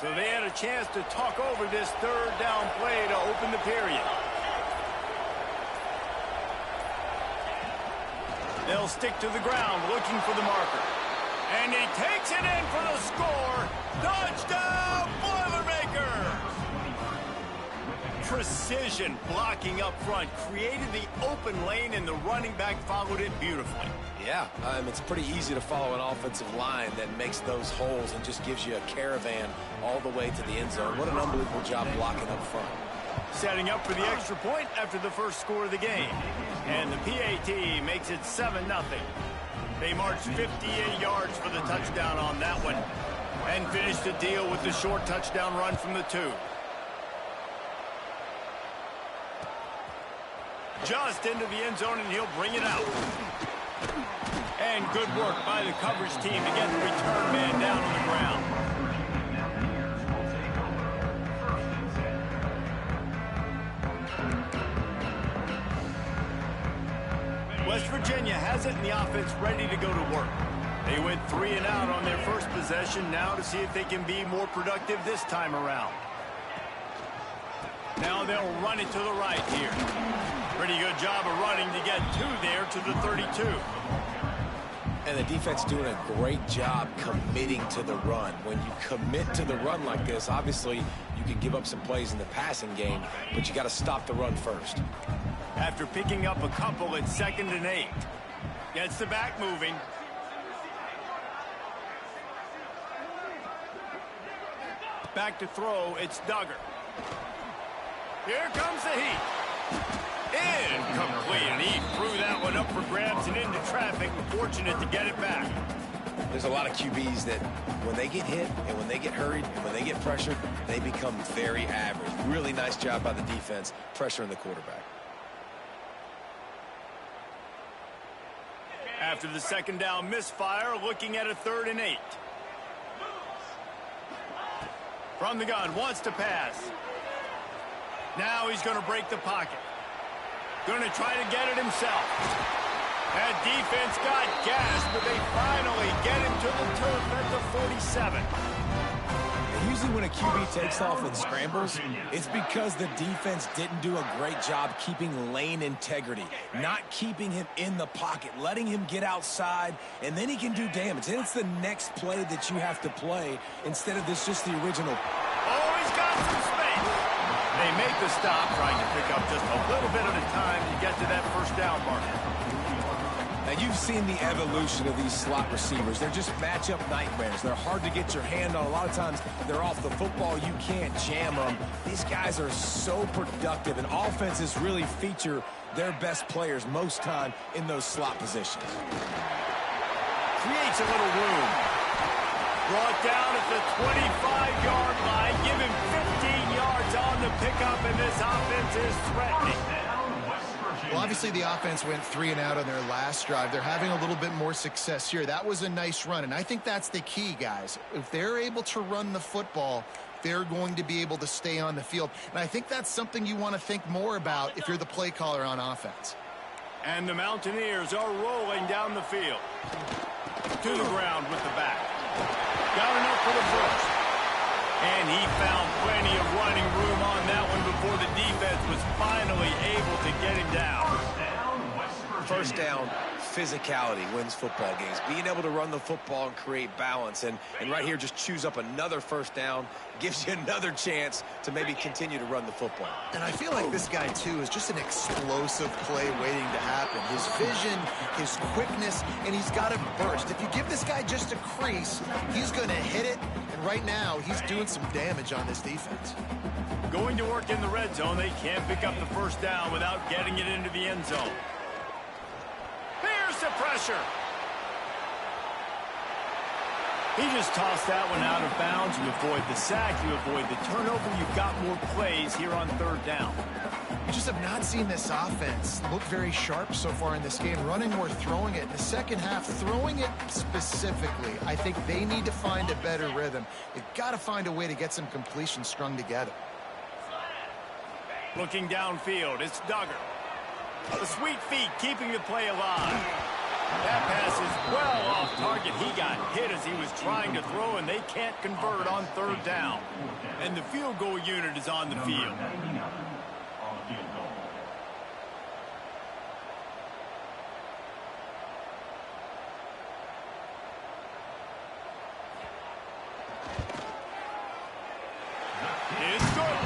So they had a chance to talk over this third down play to open the period. They'll stick to the ground looking for the marker. And he takes it in for the score. Touchdown, Boilermakers! Precision blocking up front created the open lane, and the running back followed it beautifully. Yeah, it's pretty easy to follow an offensive line that makes those holes and just gives you a caravan all the way to the end zone. What an unbelievable job blocking up front. Setting up for the extra point after the first score of the game. And the PAT makes it 7-0. They marched 58 yards for the touchdown on that one. And finished the deal with the short touchdown run from the 2. Just into the end zone, and he'll bring it out. And good work by the coverage team to get the return man down on the ground. West Virginia has it in the offense ready to go to work. They went 3 and out on their first possession, now to see if they can be more productive this time around. Now they'll run it to the right here. Pretty good job of running to get 2 there to the 32. And the defense doing a great job committing to the run. When you commit to the run like this, obviously you can give up some plays in the passing game, but you got to stop the run first. After picking up a couple, it's 2nd and 8. Gets the back moving. Back to throw, it's Duggar. Here comes the heat. Incomplete, and he threw that one up for grabs and into traffic. Fortunate to get it back. There's a lot of QBs that when they get hit and when they get hurried and when they get pressured, they become very average. Really nice job by the defense pressuring the quarterback. After the 2nd down misfire, looking at a 3rd and 8. From the gun, wants to pass. Now he's going to break the pocket. Going to try to get it himself. That defense got gas, but they finally get him to the turf at the 47. Usually when a QB takes off and scrambles, it's because the defense didn't do a great job keeping lane integrity, not keeping him in the pocket, letting him get outside, and then he can do damage. And it's the next play that you have to play instead of this just the original. Oh, he's got some space. They make the stop, trying to pick up just a little bit at a time to get to that first down marker. Now, you've seen the evolution of these slot receivers. They're just matchup nightmares. They're hard to get your hand on. A lot of times, they're off the football. You can't jam them. These guys are so productive, and offenses really feature their best players most time in those slot positions. Creates a little room. Brought down at the 25-yard line. Give him 15 yards on the pickup, and this offense is threatening. Well, obviously the offense went 3 and out on their last drive. They're having a little bit more success here. That was a nice run, and I think that's the key, guys. If they're able to run the football, they're going to be able to stay on the field. And I think that's something you want to think more about if you're the play caller on offense. And the Mountaineers are rolling down the field. To the ground with the back. Got enough for the first. And he found plenty of running room on that one before the defense was finally able to get him down. First down, physicality wins football games. Being able to run the football and create balance. And right here, just choose up another first down. Gives you another chance to maybe continue to run the football. And I feel like this guy, too, is just an explosive play waiting to happen. His vision, his quickness, and he's got a burst. If you give this guy just a crease, he's going to hit it. And right now, he's doing some damage on this defense. Going to work in the red zone. They can't pick up the first down without getting it into the end zone. Here's the pressure. He just tossed that one out of bounds. You avoid the sack, you avoid the turnover. You've got more plays here on 3rd down. You just have not seen this offense look very sharp so far in this game. Running more, throwing it. In the second half, throwing it specifically. I think they need to find a better rhythm. They've got to find a way to get some completions strung together. Looking downfield, it's Duggar. The sweet feet keeping the play alive. That pass is well off target. He got hit as he was trying to throw, and they can't convert on third down. And the field goal unit is on the field. It's good.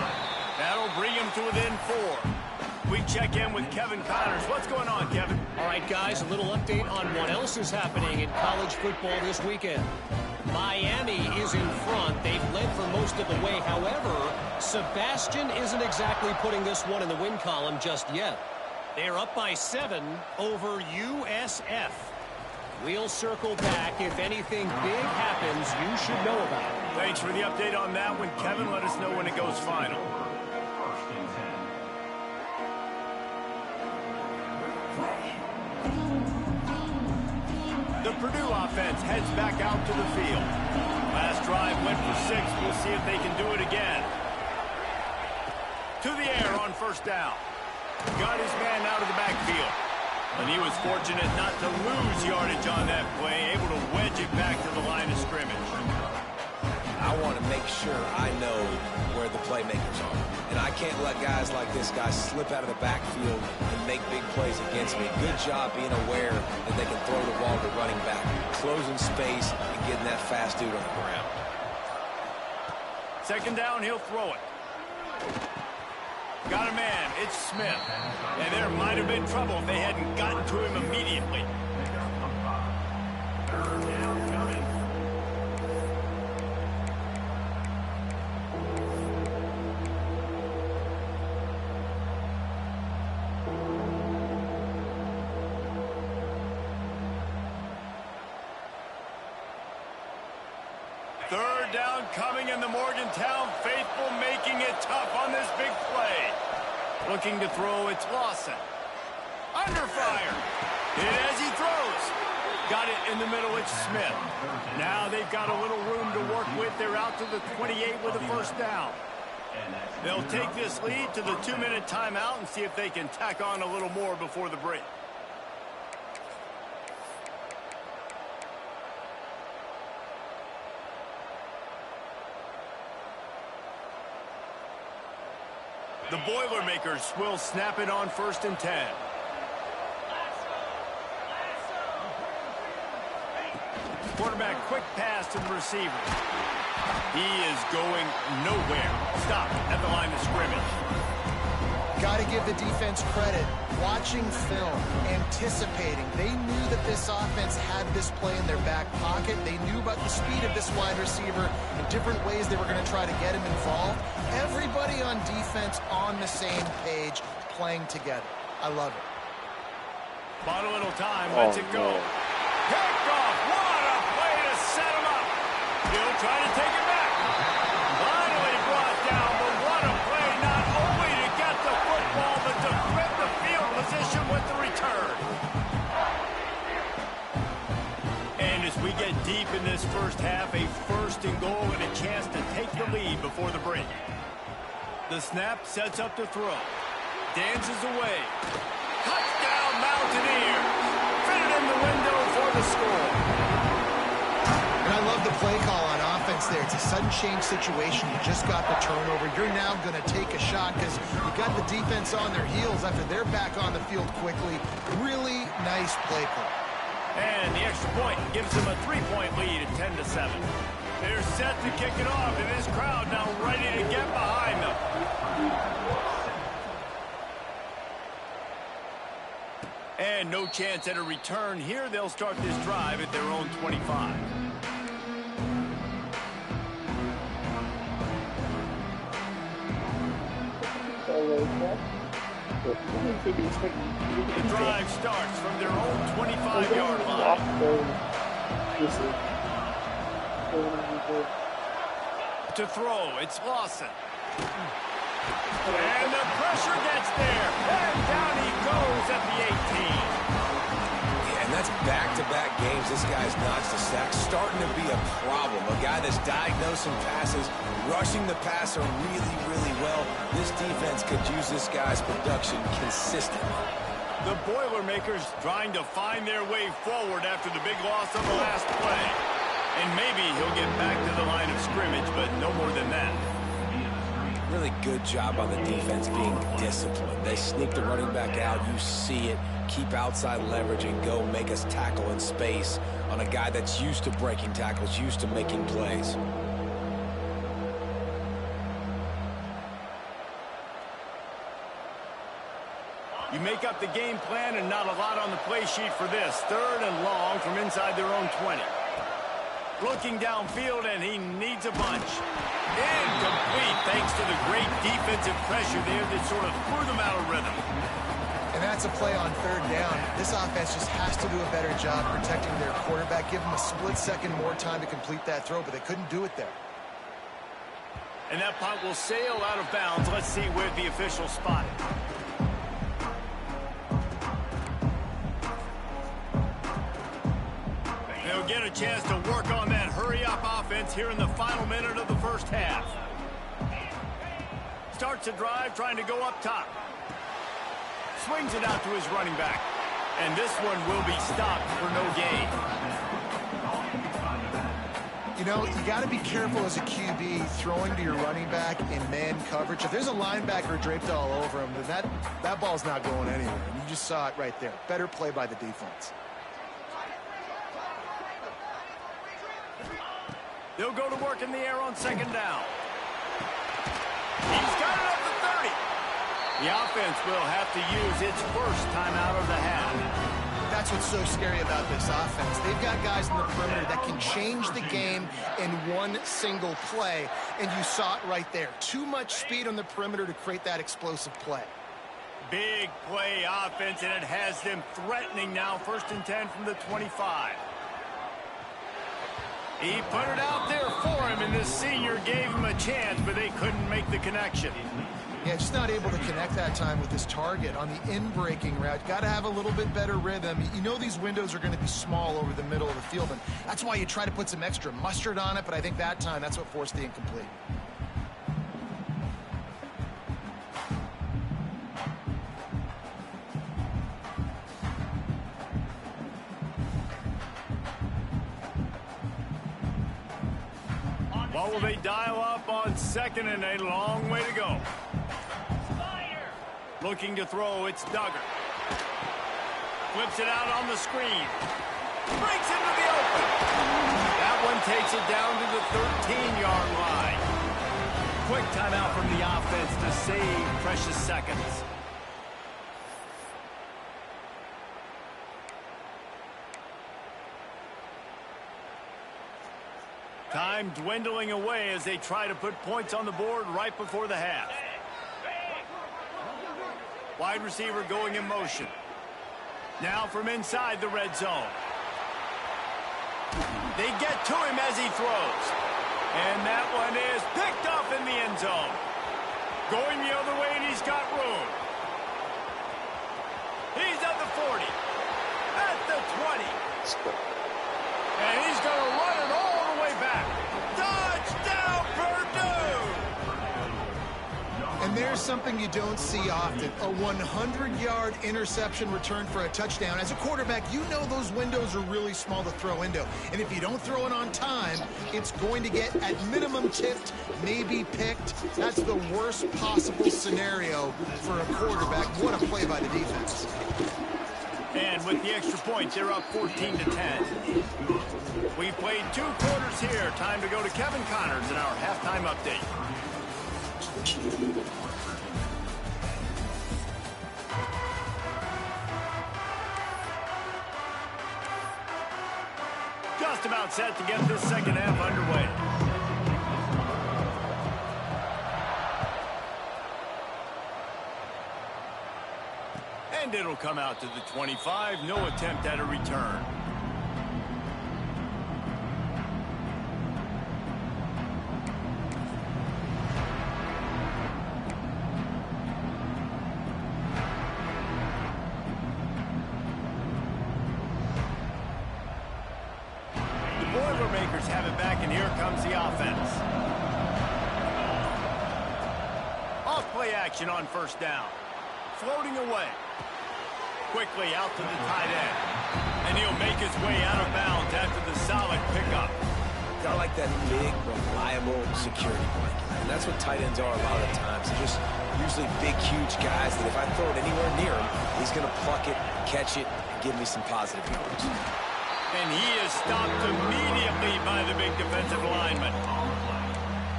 That'll bring him to within 4. We check in with Kevin Connors. What's going on, Kevin? All right, guys, a little update on what else is happening in college football this weekend. Miami is in front. They've led for most of the way. However, Sebastian isn't exactly putting this one in the win column just yet. They're up by 7 over USF. We'll circle back. If anything big happens, you should know about it. Thanks for the update on that one, Kevin. Let us know when it goes final. The Purdue offense heads back out to the field. Last drive went for 6. We'll see if they can do it again. To the air on first down. Got his man out of the backfield. And he was fortunate not to lose yardage on that play, able to wedge it back to the line of scrimmage. I want to make sure I know where the playmakers are. And I can't let guys like this guy slip out of the backfield and make big plays against me. Good job being aware that they can throw the ball to running back, closing space, and getting that fast dude on the ground. Second down, he'll throw it. Got a man, it's Smith. And there might have been trouble if they hadn't gotten to him immediately. Third down coming, in the Morgantown faithful making it tough on this big play. Looking to throw, it's Lawson. Under fire. Hit as he throws. Got it in the middle, it's Smith. Now they've got a little room to work with. They're out to the 28 with a first down. They'll take this lead to the 2-minute timeout and see if they can tack on a little more before the break. The Boilermakers will snap it on 1st and 10. Quarterback, quick pass to the receiver. He is going nowhere. Stop at the line of scrimmage. Got to give the defense credit. Watching film, anticipating. They knew that this offense had this play in their back pocket. They knew about the speed of this wide receiver and different ways they were going to try to get him involved. Everybody on defense on the same page, playing together. I love it. Bought a little time, lets it go. Picked off. What a play to set him up. He'll try to take it back. Finally brought down, but what a play, not only to get the football, but to flip the field position with the return. And as we get deep in this first half, a 1st and goal and a chance to take the lead before the break. The snap sets up to throw. Dances away. Touchdown Mountaineers. Fitted in the window for the score. And I love the play call on offense there. It's a sudden change situation. You just got the turnover. You're now going to take a shot because you got the defense on their heels after they're back on the field quickly. Really nice play call. And the extra point gives them a 3-point lead at 10-7. They're set to kick it off, and this crowd now ready to get behind them. And no chance at a return here. They'll start this drive at their own 25. The drive starts from their own 25-yard line. To throw, it's Lawson. And the pressure gets there. And down he goes at the 18. Yeah, and that's back-to-back games. This guy's notched a sack. Starting to be a problem. A guy that's diagnosing passes, rushing the passer really, really well. This defense could use this guy's production consistently. The Boilermakers trying to find their way forward after the big loss on the last play. And maybe he'll get back to the line of scrimmage, but no more than that. Really good job on the defense being disciplined. They sneak the running back out. You see it. Keep outside leverage and go make us tackle in space on a guy that's used to breaking tackles, used to making plays. You make up the game plan and not a lot on the play sheet for this. 3rd and long from inside their own 20. Looking downfield, and he needs a bunch. Incomplete, thanks to the great defensive pressure there that sort of threw them out of rhythm. And that's a play on 3rd down. This offense just has to do a better job protecting their quarterback. Give them a split second more time to complete that throw, but they couldn't do it there. And that punt will sail out of bounds. Let's see where the official spot it. They'll get a chance to work on that hurry-up offense here in the final minute of the first half. Starts a drive trying to go up top. Swings it out to his running back. And this one will be stopped for no gain. You know, you got to be careful as a QB throwing to your running back in man coverage. If there's a linebacker draped all over him, then that ball's not going anywhere. And you just saw it right there. Better play by the defense. They'll go to work in the air on 2nd down. He's got it up to 30. The offense will have to use its first timeout of the half. That's what's so scary about this offense. They've got guys in the perimeter that can change the game in one single play, and you saw it right there. Too much speed on the perimeter to create that explosive play. Big play offense, and it has them threatening now. 1st and 10 from the 25. He put it out there for him, and this senior gave him a chance, but they couldn't make the connection. Yeah, just not able to connect that time with his target on the in-breaking route. Got to have a little bit better rhythm. You know these windows are going to be small over the middle of the field, and that's why you try to put some extra mustard on it, but I think that time that's what forced the incomplete. What will they dial up on 2nd and a long way to go? Looking to throw, it's Duggar. Flips it out on the screen. Breaks into the open. That one takes it down to the 13-yard line. Quick timeout from the offense to save precious seconds. Time dwindling away as they try to put points on the board right before the half. Wide receiver going in motion. Now from inside the red zone. They get to him as he throws. And that one is picked off in the end zone. Going the other way, and he's got room. He's at the 40. At the 20. And he's going to run it all the way back. Touchdown, Purdue! And there's something you don't see often, a 100-yard interception return for a touchdown. As a quarterback, you know those windows are really small to throw into. And if you don't throw it on time, it's going to get, at minimum, tipped, maybe picked. That's the worst possible scenario for a quarterback. What a play by the defense. And with the extra point, they're up 14-10. We've played 2 quarters here. Time to go to Kevin Connors in our halftime update. Just about set to get this second half underway. And it'll come out to the 25. No attempt at a return. The Boilermakers have it back, and here comes the offense. Off play action on 1st down. Floating away. quickly out to the tight end. And he'll make his way out of bounds after the solid pickup. Got like that big, reliable security blanket. And that's what tight ends are a lot of the times. They're just usually big, huge guys that if I throw it anywhere near him, he's going to pluck it, catch it, and give me some positive yards. And he is stopped immediately by the big defensive lineman.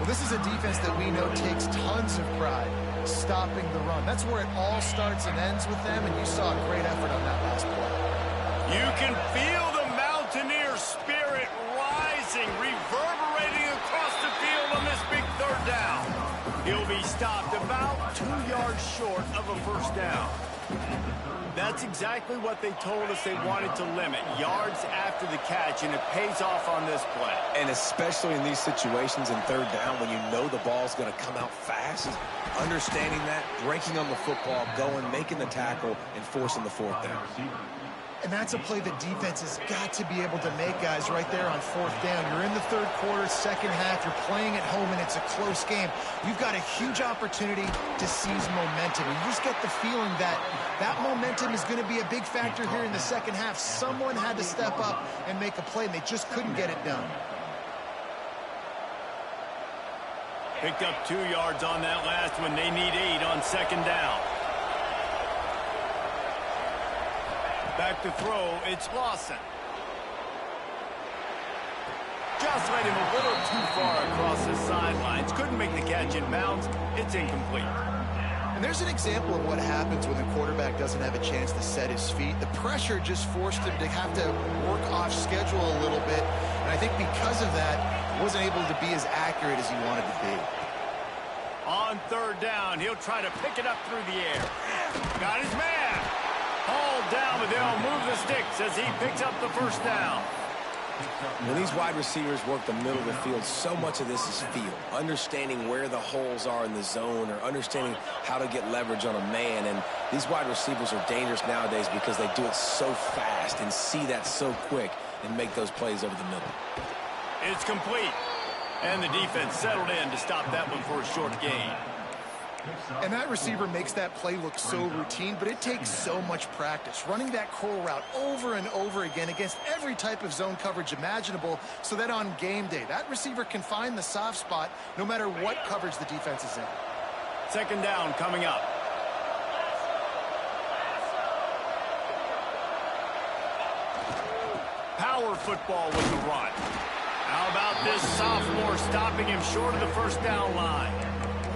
Well, this is a defense that we know takes tons of pride stopping the run. That's where it all starts and ends with them, and you saw a great effort on that last play. You can feel the Mountaineer spirit rising, reverberating across the field on this big third down. He'll be stopped about 2 yards short of a first down. That's exactly what they told us they wanted to limit, yards after the catch, and it pays off on this play. And especially in these situations in third down when you know the ball's going to come out fast, understanding that, breaking on the football, going, making the tackle, and forcing the fourth down. And that's a play the defense has got to be able to make, guys, right there on fourth down. You're in the third quarter, second half. You're playing at home, and it's a close game. You've got a huge opportunity to seize momentum. And you just get the feeling that that momentum is going to be a big factor here in the second half. Someone had to step up and make a play, and they just couldn't get it done. Picked up 2 yards on that last one. They need 8 on second down. Back to throw, it's Lawson. Just led him a little too far across the sidelines. Couldn't make the catch in bounds. It's incomplete. And there's an example of what happens when the quarterback doesn't have a chance to set his feet. The pressure just forced him to have to work off schedule a little bit. And I think because of that, he wasn't able to be as accurate as he wanted to be. On third down, he'll try to pick it up through the air. Got his man. Hauled down, but they'll move the sticks as he picks up the first down. When these wide receivers work the middle of the field, so much of this is feel. Understanding where the holes are in the zone or understanding how to get leverage on a man. And these wide receivers are dangerous nowadays because they do it so fast and see that so quick and make those plays over the middle. It's complete. And the defense settled in to stop that one for a short gain. And that receiver makes that play look so routine, but it takes so much practice. Running that curl route over and over again against every type of zone coverage imaginable so that on game day, that receiver can find the soft spot no matter what coverage the defense is in. Second down coming up. Power football with the run. How about this sophomore stopping him short of the first down line?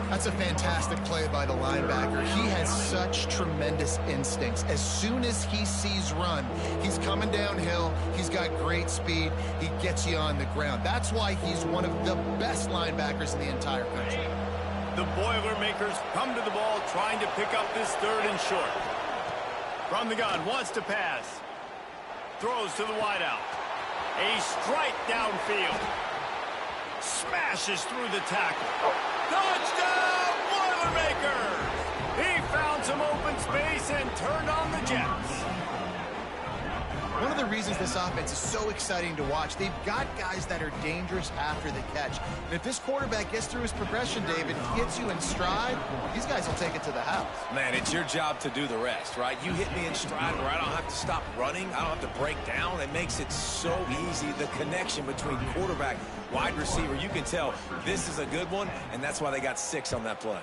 That's a fantastic play by the linebacker. He has such tremendous instincts. As soon as he sees run, he's coming downhill. He's got great speed. He gets you on the ground. That's why he's one of the best linebackers in the entire country. The Boilermakers come to the ball trying to pick up this third and short. From the gun, wants to pass. Throws to the wideout. A strike downfield. Smashes through the tackle. Touchdown, Boilermakers! He found some open space and turned on the Jets. One of the reasons this offense is so exciting to watch, they've got guys that are dangerous after the catch. And if this quarterback gets through his progression, David, gets you in stride, these guys will take it to the house. Man, it's your job to do the rest, right? You hit me in stride where I don't have to stop running. I don't have to break down. It makes it so easy. The connection between quarterback, wide receiver, you can tell this is a good one, and that's why they got 6 on that play.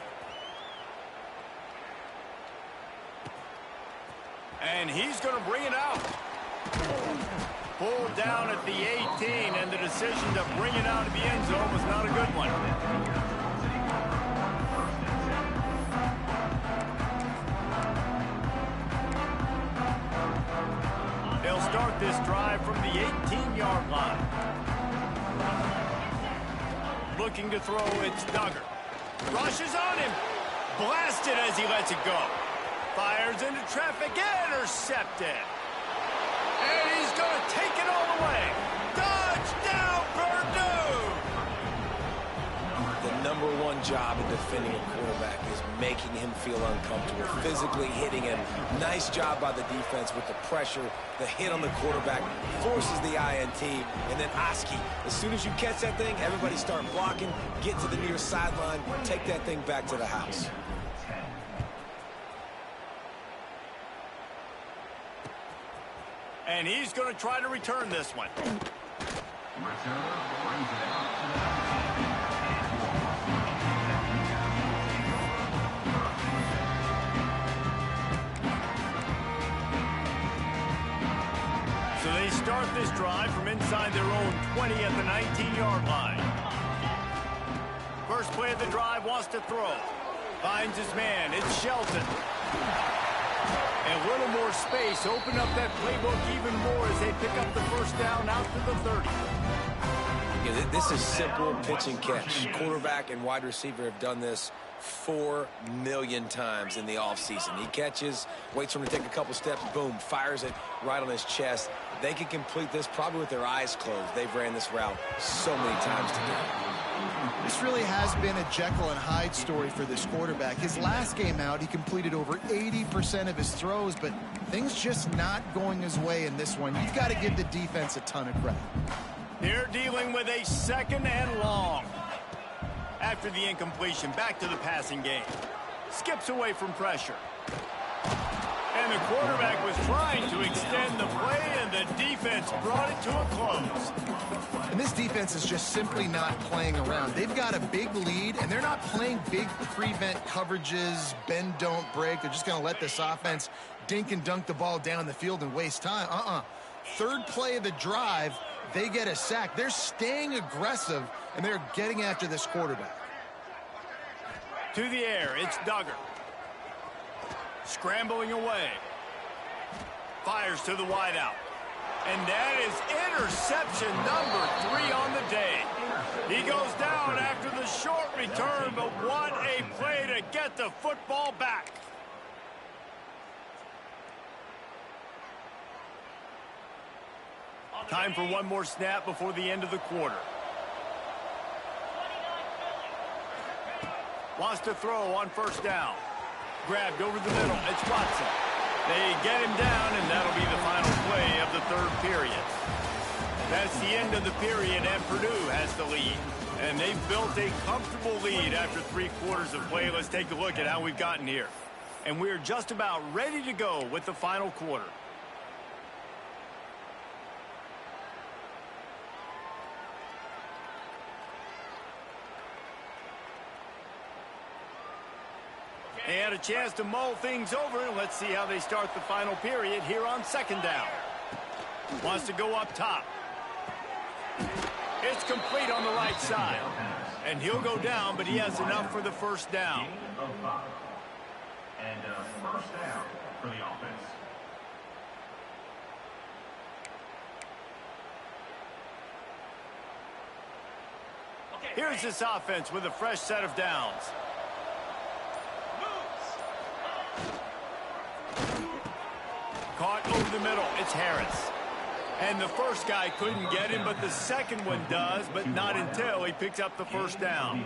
And he's going to bring it out. Pulled down at the 18, and the decision to bring it out of the end zone was not a good one. They'll start this drive from the 18-yard line. Looking to throw, it's Duggar. Rushes on him. Blasted as he lets it go. Fires into traffic, intercepted. And he's going to take it all the way. Touchdown, Purdue! The #1 job in defending a quarterback is making him feel uncomfortable, physically hitting him. Nice job by the defense with the pressure, the hit on the quarterback, forces the INT, and then Oski. As soon as you catch that thing, everybody start blocking, get to the near sideline, take that thing back to the house. And he's going to try to return this one. So they start this drive from inside their own 20 at the 19-yard line. First play of the drive, wants to throw. Finds his man. It's Shelton. And a little more space. Open up that playbook even more as they pick up the first down out to the 30. Yeah, this is simple pitch and catch. Quarterback and wide receiver have done this 4 million times in the offseason. He catches, waits for him to take a couple steps, boom, fires it right on his chest. They can complete this probably with their eyes closed. They've ran this route so many times today. This really has been a Jekyll and Hyde story for this quarterback. His last game out, he completed over 80% of his throws, but things just not going his way in this one. You've got to give the defense a ton of credit. They're dealing with a second and long. After the incompletion, back to the passing game. Skips away from pressure. And the quarterback was trying to extend the play, and the defense brought it to a close. And this defense is just simply not playing around. They've got a big lead, and they're not playing big prevent coverages, bend, don't break. They're just going to let this offense dink and dunk the ball down the field and waste time. Third play of the drive, they get a sack. They're staying aggressive, and they're getting after this quarterback. To the air, it's Duggar. Scrambling away. Fires to the wideout. And that is interception number 3 on the day. He goes down after the short return, but what a play to get the football back. Time for one more snap before the end of the quarter. Wants to throw on first down. Grabbed over the middle. It's Watson. They get him down, and that'll be the final play of the third period. That's the end of the period, and Purdue has the lead. And they've built a comfortable lead after 3 quarters of play. Let's take a look at how we've gotten here. And we're just about ready to go with the final quarter. They had a chance to mull things over, and let's see how they start the final period here on second down. Wants to go up top. It's complete on the right side. And he'll go down, but he has enough for the first down. And first down for the offense. Here's this offense with a fresh set of downs. Caught over the middle. It's Harris. And the first guy couldn't get him, but the second one does, but not until he picks up the first down.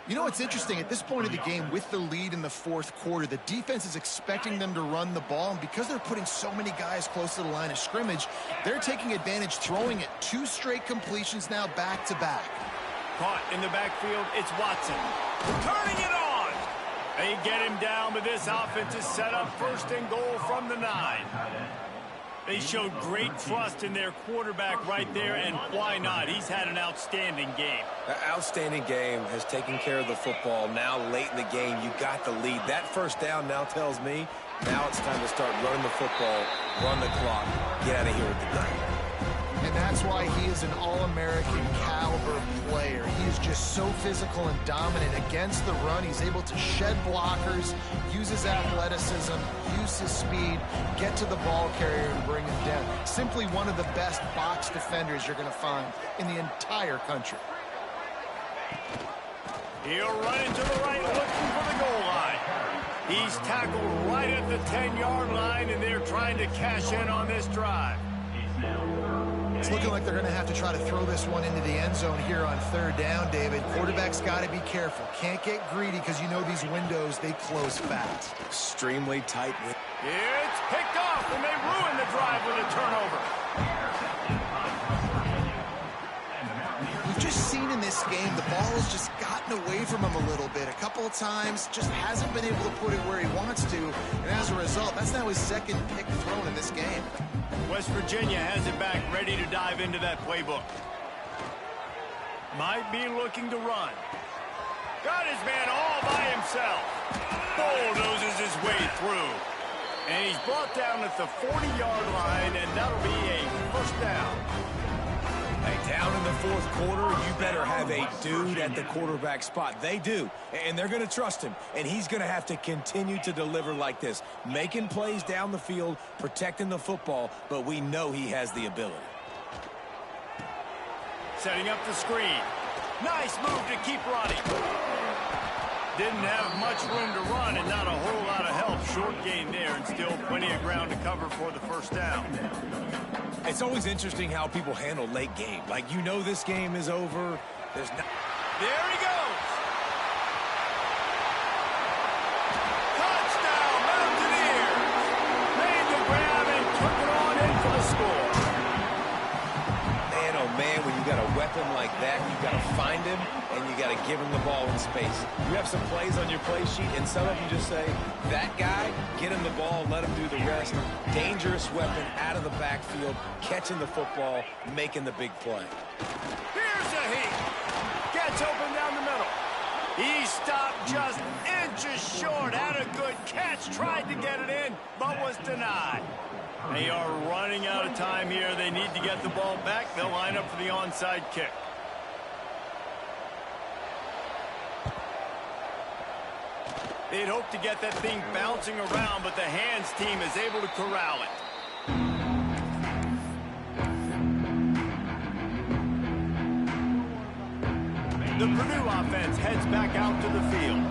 You know what's interesting? At this point of the game, with the lead in the fourth quarter, the defense is expecting them to run the ball, and because they're putting so many guys close to the line of scrimmage, they're taking advantage, throwing it 2 straight completions now back-to-back. Caught in the backfield, it's Watson. Turning it on! They get him down, but this offense is set up first and goal from the 9. They showed great trust in their quarterback right there, and why not? He's had an outstanding game. An outstanding game, has taken care of the football. Now late in the game, you got the lead. That first down now tells me now it's time to start running the football, run the clock, get out of here with the game. And that's why he is an All-American caliber player. He is just so physical and dominant against the run. He's able to shed blockers, use his athleticism, use his speed, get to the ball carrier and bring him down. Simply one of the best box defenders you're going to find in the entire country. He'll run into the right, looking for the goal line. He's tackled right at the 10-yard line, and they're trying to cash in on this drive. It's looking like they're going to have to try to throw this one into the end zone here on third down, David. Quarterback's got to be careful. Can't get greedy because you know these windows, they close fast. Extremely tight. It's picked off, and they ruin the drive with a turnover. We've just seen in this game the ball has just got getting away from him a little bit. A couple of times, just hasn't been able to put it where he wants to. And as a result, that's now his second pick thrown in this game. West Virginia has it back, ready to dive into that playbook. Might be looking to run. Got his man all by himself. Bulldozes his way through. And he's brought down at the 40-yard line, and that'll be a first down. Hey, down in the fourth quarter, you better have a dude at the quarterback spot. They do, and they're going to trust him. And he's going to have to continue to deliver like this, making plays down the field, protecting the football, but we know he has the ability. Setting up the screen. Nice move to keep running. Didn't have much room to run and not a whole lot of help. Short gain there and still plenty of ground to cover for the first down. It's always interesting how people handle late game. Like, you know this game is over. There's no... There he goes. Touchdown, Mountaineers. Made the grab and took it on in for the score. Man, oh man, when you got a weapon like that, you got to find him and you got to give him the ball in space. You have some plays on your play sheet, and some of you just say, that guy, get him the ball, let him do the rest. Dangerous weapon out of the backfield, catching the football, making the big play. Here's a heat. Gets open down the middle. He stopped just inches short. Had a good catch. Tried to get it in, but was denied. They are running out of time here. They need to get the ball back. They'll line up for the onside kick. They'd hope to get that thing bouncing around, but the hands team is able to corral it. The Purdue offense heads back out to the field.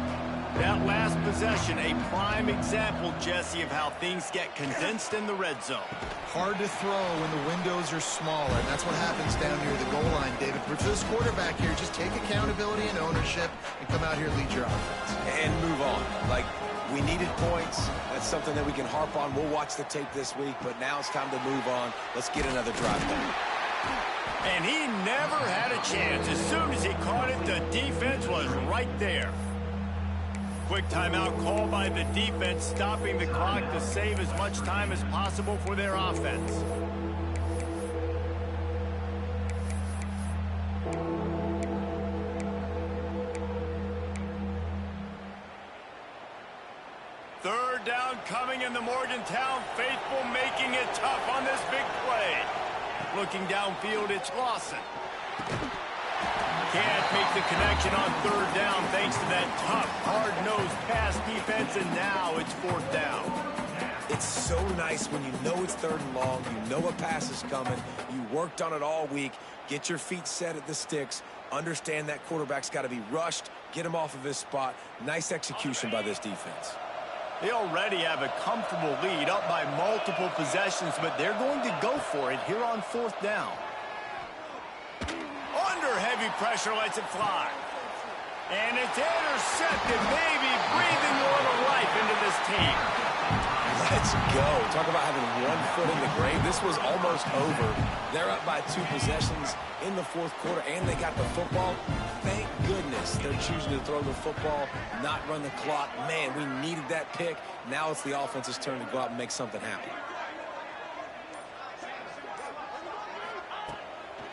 That last possession, a prime example, Jesse, of how things get condensed in the red zone. Hard to throw when the windows are smaller, and that's what happens down near the goal line, David. But for this quarterback here, just take accountability and ownership and come out here and lead your offense. And move on. Like, we needed points. That's something that we can harp on. We'll watch the tape this week, but now it's time to move on. Let's get another drive done. And he never had a chance. As soon as he caught it, the defense was right there. Quick timeout call by the defense, stopping the clock to save as much time as possible for their offense. Third down coming in the Morgantown faithful, making it tough on this big play. Looking downfield, it's Lawson. Can't make the connection on third down thanks to that tough, hard-nosed pass defense, and now it's fourth down. It's so nice when you know it's third and long, you know a pass is coming, you worked on it all week, get your feet set at the sticks, understand that quarterback's got to be rushed, get him off of his spot. Nice execution by this defense. They already have a comfortable lead, up by multiple possessions, but they're going to go for it here on fourth down. Under heavy pressure, lets it fly. And it's intercepted, maybe breathing a little life into this team. Let's go. Talk about having one foot in the grave. This was almost over. They're up by 2 possessions in the fourth quarter, and they got the football. Thank goodness they're choosing to throw the football, not run the clock. Man, we needed that pick. Now it's the offense's turn to go out and make something happen.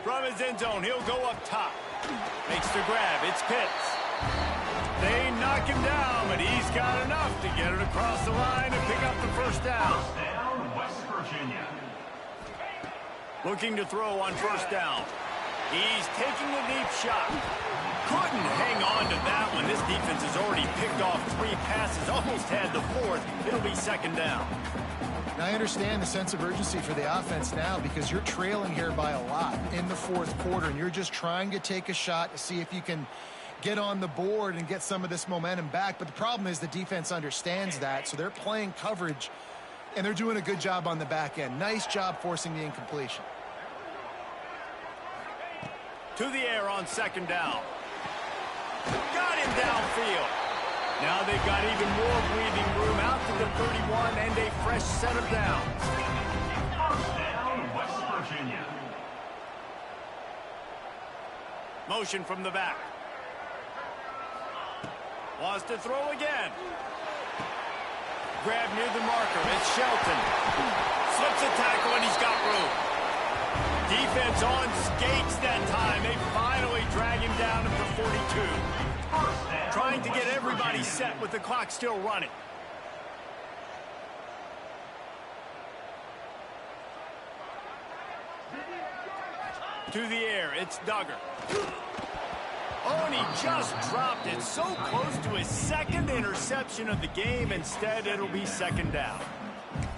From his end zone, he'll go up top. Makes the grab. It's Pitts. They knock him down, but he's got enough to get it across the line and pick up the first down. First down, West Virginia. Looking to throw on first down. He's taking a deep shot. Couldn't hang on to that one. This defense has already picked off 3 passes, almost had the 4th. It'll be second down. Now, I understand the sense of urgency for the offense now because you're trailing here by a lot in the fourth quarter, and you're just trying to take a shot to see if you can get on the board and get some of this momentum back. But the problem is the defense understands that, so they're playing coverage, and they're doing a good job on the back end. Nice job forcing the incompletion. To the air on second down. Got him downfield. Now they've got even more breathing room out to the 31 and a fresh set of downs. First down, West Virginia. Motion from the back. Wants to throw again. Grab near the marker. It's Shelton. Slips a tackle and he's got room. Defense on skates that time. They finally drag him down at the 42. Trying to get everybody set with the clock still running. To the air, it's Duggar. Oh, and he just dropped it so close to his second interception of the game. Instead, it'll be second down.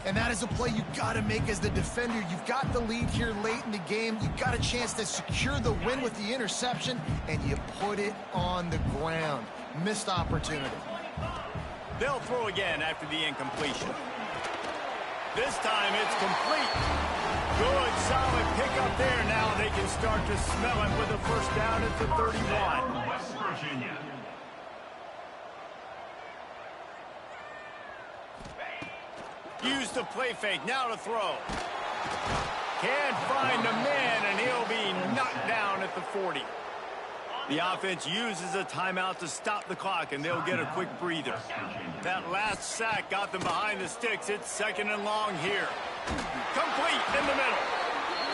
And that is a play you've got to make as the defender. You've got the lead here late in the game. You've got a chance to secure the win with the interception, and you put it on the ground. Missed opportunity. They'll throw again after the incompletion. This time it's complete. Good, solid pickup there. Now they can start to smell it with a first down at the 31. West Virginia. Use the play fake. Now to throw. Can't find the man, and he'll be knocked down at the 40. The offense uses a timeout to stop the clock, and they'll get a quick breather. That last sack got them behind the sticks. It's second and long here. Complete in the middle.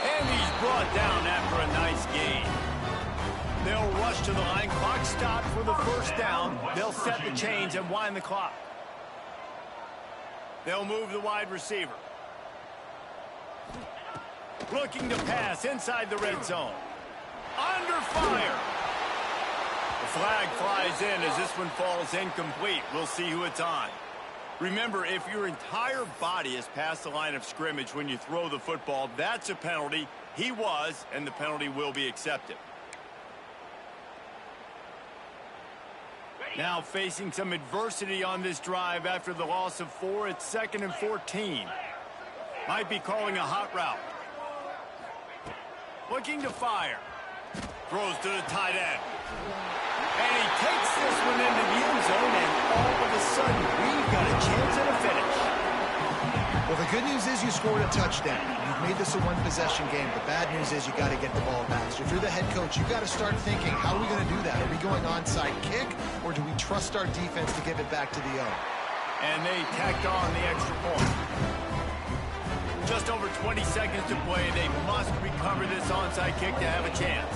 And he's brought down after a nice gain. They'll rush to the line. Clock stopped for the first down. They'll set the chains and wind the clock. They'll move the wide receiver. Looking to pass inside the red zone. Under fire. The flag flies in as this one falls incomplete. We'll see who it's on. Remember, if your entire body is past the line of scrimmage when you throw the football, that's a penalty. He was, and the penalty will be accepted. Now facing some adversity on this drive after the loss of 4. It's second and 14. Might be calling a hot route. Looking to fire. Throws to the tight end. And he takes this one into the end zone, and all of a sudden, we've got a chance at a finish. Well, the good news is you scored a touchdown. You've made this a one-possession game. The bad news is you got to get the ball back. So if you're the head coach, you got to start thinking, how are we going to do that? Are we going onside kick, or do we trust our defense to give it back to the O? And they tacked on the extra point. Just over 20 seconds to play. They must recover this onside kick to have a chance.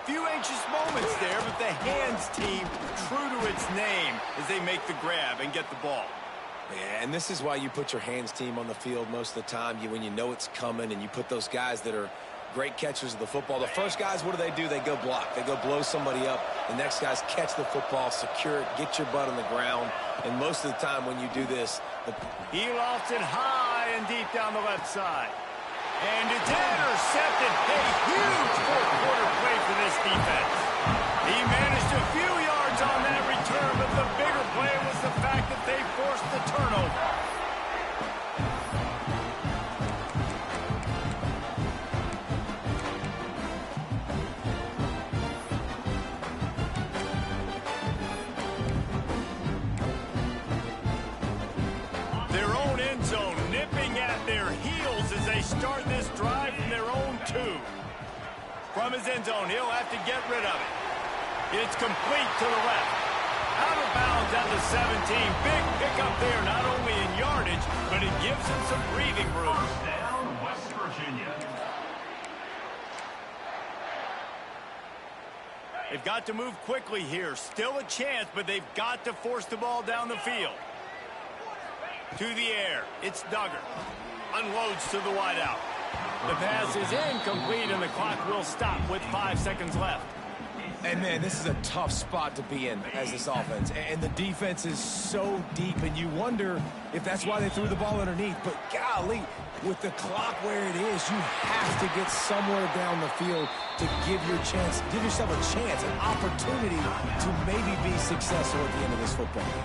Few anxious moments there, but the hands team true to its name as they make the grab and get the ball. Yeah, and this is why you put your hands team on the field most of the time. When you know it's coming, and you put those guys that are great catchers of the football. The first guys, what do? They go block. They go blow somebody up. The next guys catch the football, secure it, get your butt on the ground. And most of the time when you do this, he lofts it high and deep down the left side. And it's intercepted. A huge fourth-quarter play for this defense. He managed a few yards on that return, but the bigger play was the fact that they forced the turnover. Their own end zone nipping at their heels as they start this drive from their own 2. From his end zone, he'll have to get rid of it. It's complete to the left. Out of bounds at the 17. Big pickup there, not only in yardage, but it gives him some breathing room. First down, West Virginia. They've got to move quickly here. Still a chance, but they've got to force the ball down the field. To the air, it's Duggar. Unloads to the wideout. The pass is incomplete, and the clock will stop with 5 seconds left. And, man, this is a tough spot to be in as this offense. And the defense is so deep, and you wonder if that's why they threw the ball underneath. But, golly, with the clock where it is, you have to get somewhere down the field to give yourself a chance, an opportunity to maybe be successful at the end of this football game.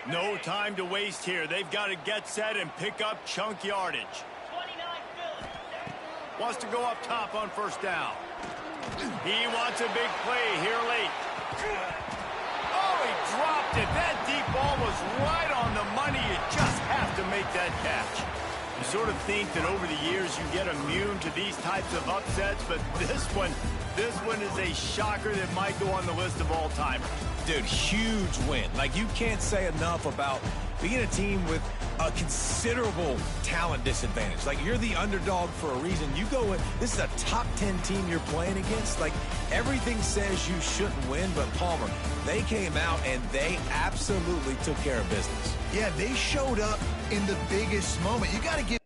No time to waste here. They've got to get set and pick up chunk yardage. Wants to go up top on first down. He wants a big play here late. Oh, he dropped it. That deep ball was right on the money. You just have to make that catch. You sort of think that over the years you get immune to these types of upsets, but this one is a shocker that might go on the list of all-timers. Dude, huge win. Like, you can't say enough about being a team with a considerable talent disadvantage. Like, you're the underdog for a reason. You go with, this is a top 10 team you're playing against. Like, everything says you shouldn't win, but Palmer, they came out and they absolutely took care of business. Yeah, they showed up in the biggest moment. You got to give